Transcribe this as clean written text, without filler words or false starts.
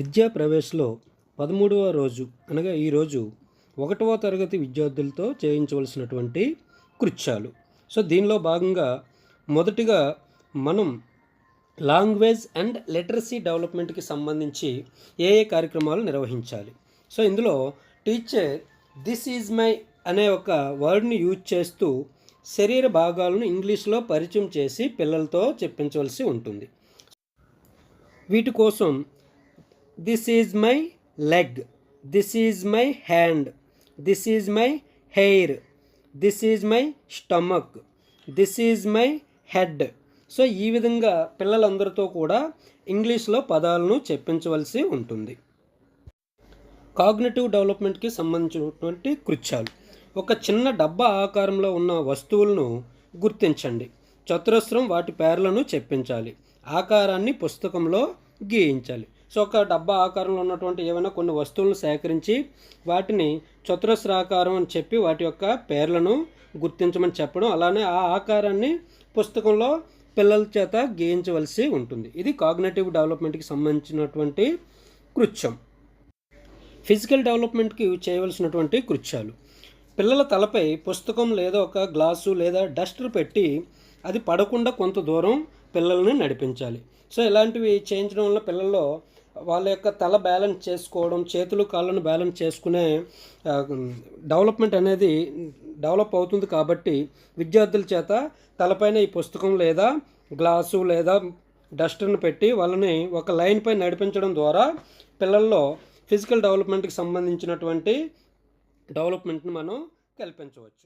విద్యా ప్రవేశ్లో 13వ రోజు అనగా ఈరోజు 1వ తరగతి విద్యార్థులతో చేయించవలసినటువంటి కృత్యాలు. సో దీనిలో భాగంగా మొదటిగా మనం లాంగ్వేజ్ అండ్ లిటరసీ డెవలప్మెంట్కి సంబంధించి ఏ కార్యక్రమాలు నిర్వహించాలి. సో ఇందులో టీచర్ దిస్ ఈజ్ మై అనే ఒక వర్డ్ని యూజ్ చేస్తూ శరీర భాగాలను ఇంగ్లీష్లో పరిచయం చేసి పిల్లలతో చెప్పించవలసి ఉంటుంది. వీటి కోసం this is my leg, this is my hand, this is my hair, this is my stomach, this is my head. So ఈ విధంగా పిల్లలందరితో కూడా ఇంగ్లీష్లో పదాలను చెప్పించవలసి ఉంటుంది. కాగ్నిటివ్ డెవలప్మెంట్కి సంబంధించినటువంటి కృత్యాలు. ఒక చిన్న డబ్బా ఆకారంలో ఉన్న వస్తువులను గుర్తించండి. చతురస్రం వాటి పేర్లను చెప్పించాలి. ఆకారాన్ని పుస్తకంలో గీయించాలి. సో ఒక డబ్బా ఆకారంలో ఉన్నటువంటి ఏమైనా కొన్ని వస్తువులను సేకరించి వాటిని చతురస్రాకారం అని చెప్పి వాటి యొక్క పేర్లను గుర్తించమని చెప్పడం, అలానే ఆ ఆకారాన్ని పుస్తకంలో పిల్లల చేత గీయించవలసి ఉంటుంది. ఇది కాగ్నిటివ్ డెవలప్మెంట్కి సంబంధించినటువంటి కృత్యం. ఫిజికల్ డెవలప్మెంట్కి చేయవలసినటువంటి కృత్యాలు. పిల్లల తలపై పుస్తకం లేదా ఒక గ్లాసు లేదా డస్టర్ పెట్టి అది పడకుండా కొంత దూరం పిల్లల్ని నడిపించాలి. సో ఇలాంటివి చేయించడం వల్ల పిల్లల్లో వాళ్ళ యొక్క తల బ్యాలెన్స్ చేసుకోవడం, చేతులు కాళ్ళను బ్యాలెన్స్ చేసుకునే డెవలప్మెంట్ అనేది డెవలప్ అవుతుంది. కాబట్టి విద్యార్థుల చేత తలపైన ఈ పుస్తకం లేదా గ్లాసు లేదా డస్టర్ను పెట్టి వాళ్ళని ఒక లైన్పై నడిపించడం ద్వారా పిల్లల్లో ఫిజికల్ డెవలప్మెంట్కి సంబంధించినటువంటి డెవలప్మెంట్ని మనం కల్పించవచ్చు.